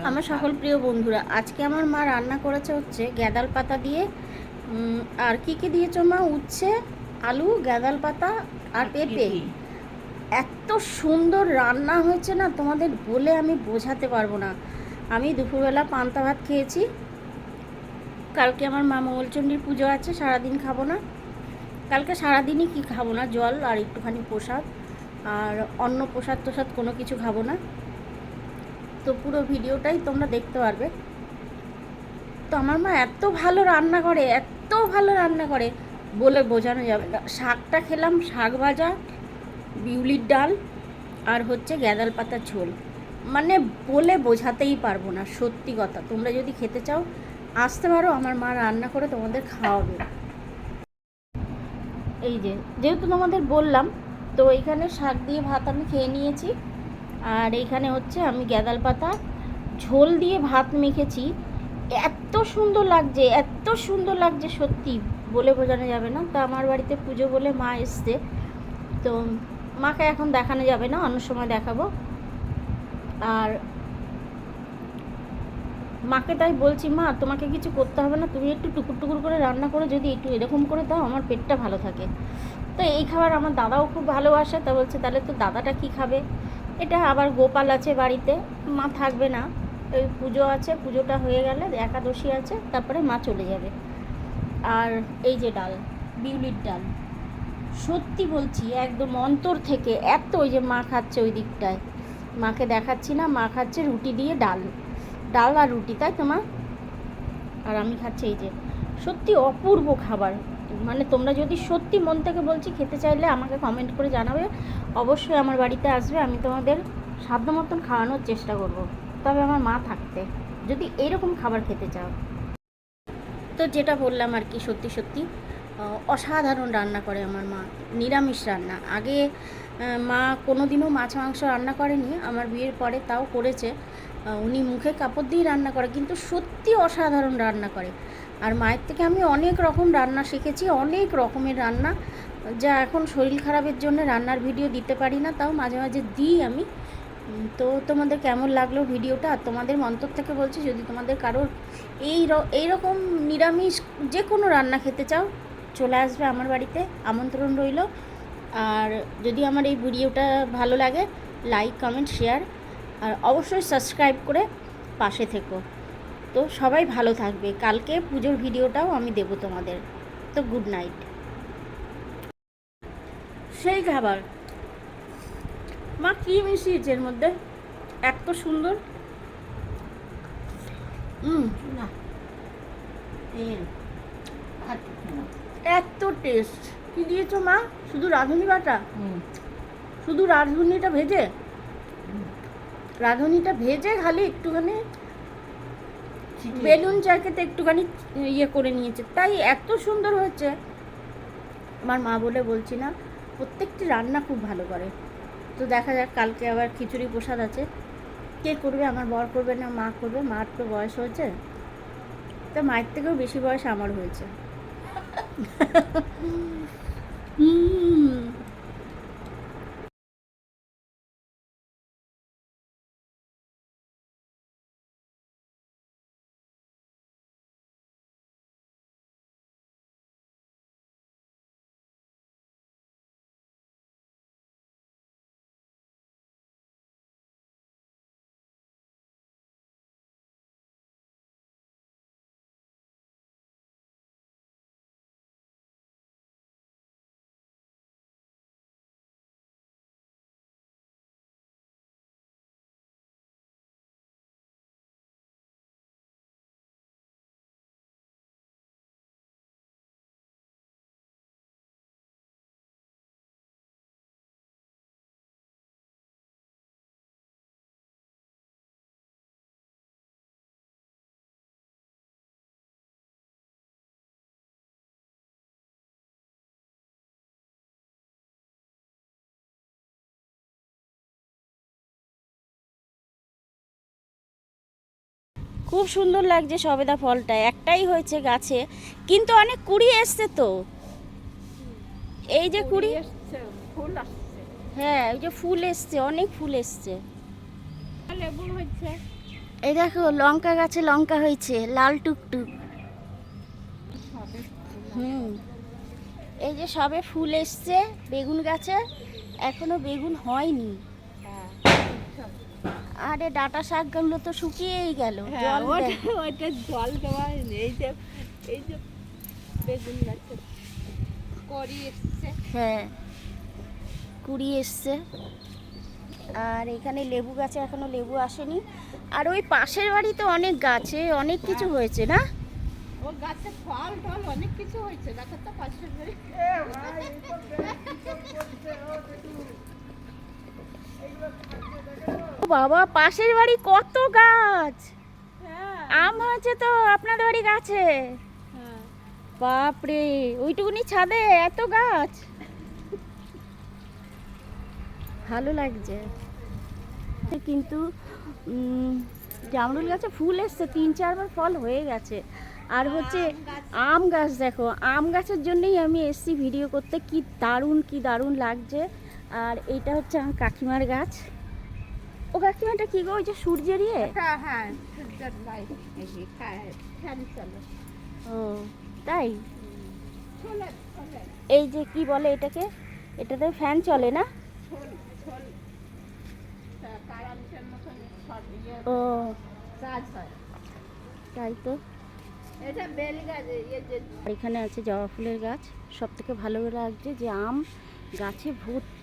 আমার সকল প্রিয় বন্ধুরা, আজকে আমার মা রান্না করেছে হচ্ছে গ্যাদাল পাতা দিয়ে। আর কি কি দিয়েছ মা? উচ্ছে, আলু, গ্যাদাল পাতা আর পেঁপে। এত সুন্দর রান্না হয়েছে না, তোমাদের বলে আমি বোঝাতে পারবো না। আমি দুপুরবেলা পান্তা ভাত খেয়েছি। কালকে আমার মা মঙ্গলচণ্ডীর পুজো আছে, সারাদিন খাবো না। কালকে সারাদিনই কি খাবো না, জল আর একটুখানি প্রসাদ, আর অন্য প্রসাদ টোসাদ কোনো কিছু খাবো না। তো পুরো ভিডিওটাই তোমরা দেখতে পারবে। তো আমার মা এত ভালো রান্না করে, এত ভালো রান্না করে, বলে বোঝানো যাবে না। শাকটা খেলাম, শাক ভাজা, বিউলির ডাল আর হচ্ছে গ্যাদাল পাতার ঝোল, মানে বলে বোঝাতেই পারবো না। সত্যি কথা, তোমরা যদি খেতে চাও আসতে পারো, আমার মা রান্না করে তোমাদের খাওয়াবে। এই যেহেতু তোমাদের বললাম, তো এইখানে শাক দিয়ে ভাত আমি খেয়ে নিয়েছি। আর এইখানে হচ্ছে আমি গ্যাদাল পাতা ঝোল দিয়ে ভাত মেখেছি। এত সুন্দর লাগছে, এত সুন্দর লাগছে, সত্যি বলে বোঝানো যাবে না। তো আমার বাড়িতে পুজো বলে মা এসছে, তো মাকে এখন দেখানো যাবে না, অন্য সময় দেখাবো। আর মাকে তাই বলছি, মা তোমাকে কিছু করতে হবে না, তুমি একটু টুকুর টুকুর করে রান্না করে যদি একটু এরকম করে দাও, আমার পেটটা ভালো থাকে। তো এই খাবার আমার দাদাও খুব ভালোবাসে। তা বলছে তাহলে তো দাদাটা কি খাবে। এটা আবার গোপাল আছে বাড়িতে, মা থাকবে না। ওই পুজো আছে, পুজোটা হয়ে গেলে একাদশী আছে, তারপরে মা চলে যাবে। আর এই যে ডাল, বিউলির ডাল, সত্যি বলছি একদম অন্তর থেকে এত, ওই যে মা খাচ্ছে ওই দিকটায়, মাকে দেখাচ্ছি না, মা খাচ্ছে রুটি দিয়ে ডাল, ডাল আর রুটি, তাই তো মা? আর আমি খাচ্ছি এই যে, সত্যি অপূর্ব খাবার। মানে তোমরা যদি সত্যি মন থেকে বলছি খেতে চাইলে আমাকে কমেন্ট করে জানাবে, অবশ্যই আমার বাড়িতে আসবে, আমি তোমাদের সাধ্য মতন খাওয়ানোর চেষ্টা করব। তবে আমার মা থাকতে, যদি এইরকম খাবার খেতে চাও। তো যেটা বললাম আর কি, সত্যি সত্যি অসাধারণ রান্না করে আমার মা, নিরামিষ রান্না। আগে মা কোনো দিনও মাছ মাংস রান্না করেনি, আমার বিয়ের পরে তাও করেছে। উনি মুখে কাপড় দিয়ে রান্না করে, কিন্তু সত্যি অসাধারণ রান্না করে। আর মায়ের থেকে আমি অনেক রকম রান্না শিখেছি, অনেক রকমের রান্না, যা এখন শরীর খারাপের জন্য রান্নার ভিডিও দিতে পারি না, তাও মাঝে মাঝে দিই আমি। তো তোমাদের কেমন লাগলো ভিডিওটা? তোমাদের মন্তব্য থেকে বলছি, যদি তোমাদের কারোর এইরকম নিরামিষ যে কোনো রান্না খেতে চাও, চলে আসবে আমার বাড়িতে, আমন্ত্রণ রইল। আর যদি আমার এই ভিডিওটা ভালো লাগে, লাইক কমেন্ট শেয়ার আর অবশ্যই সাবস্ক্রাইব করে পাশে থেকো। তো সবাই ভালো থাকবে, কালকে পুজোর ভিডিওটাও আমি দেবো তোমাদের। তো গুড নাইট। সেই খাবার মা কী মিশিয়েছে এর মধ্যে, এত সুন্দর। না তেল এত টেস্ট। কি দিয়েছো মা? শুধু রাঁধুনি বাটা? শুধু রাঁধুনিটা ভেজে, রাঁধুনিটা ভেজে খালি একটুখানি বেলুন চাকেতে একটুখানি ইয়ে করে নিয়েছে, তাই এত সুন্দর হয়েছে। আমার মা বলে বলছি না, প্রত্যেকটি রান্না খুব ভালো করে। তো দেখা যাক, কালকে আবার খিচুড়ি প্রসাদ আছে। কে করবে? আমার বর করবে না মা করবে? মার তো বয়স হয়েছে, তা মায়ের থেকেও বেশি বয়স আমার হয়েছে। খুব সুন্দর লাগছে সবেদা ফলটা, একটাই হয়েছে গাছে, কিন্তু অনেক কুড়ি এসছে তো। এই যে কুড়ি, ফুল আসছে, হ্যাঁ ওই যে ফুল এসছে, অনেক ফুল এসছে। লেবু হচ্ছে। এই দেখো লঙ্কা গাছে লঙ্কা হয়েছে লাল টুকটুক। হুম, এই যে সবে ফুল এসছে বেগুন গাছে, এখনো বেগুন হয়নি। আরে ডাঁটা শাকগুলো তো শুকিয়েই গেল, হ্যাঁ, জল দেয়। ওইটা জল দেওয়া হয়নি। এই যে বেগুন গাছের কড়ি এসছে। হ্যাঁ, কুড়ি এসছে। আর এখানে লেবু গাছে এখনো লেবু আসেনি। আর ওই পাশের বাড়িতে অনেক গাছে অনেক কিছু হয়েছে না? ও গাছে ফল টল অনেক কিছু হয়েছে, দেখো তো পাশের বাড়ি। ও বাবা, পাশের বাড়ি কত গাছ! হ্যাঁ, আম হয়েছে তো আপনাদের বাড়ি গাছে? হ্যাঁ। বাপরে, ওইটুকুনি ছাদে এত গাছ! ভালো লাগছে। কিন্তু জামরুল গাছে ফুল এসছে, 3-4 বার ফল হয়ে গেছে। আর হচ্ছে আম গাছ, দেখো আম গাছের জন্যই আমি এসছি ভিডিও করতে। কি দারুণ কি দারুণ লাগছে। আর এইটা হচ্ছে আমার কাকিমার গাছ। ও কাকিমাটা কি গো, ওই যে সূর্যের ইয়ে? হ্যাঁ, হ্যাঁ, সূর্যের লাইট ফ্যান চলে। ও তাই? চলে চলে এই যে কি বলে এটাকে, এটাতে ফ্যান চলে না? ছোল ছোল কারেন্টের মতন শর্ট ইয়ে ও চার্জ হয়। তাই তো। এটা বেল গাছ, ইয়ে যে আর এখানে আছে জবা ফুলের গাছ। সব থেকে ভালো লাগছে যে আম গাছে ভর্তি।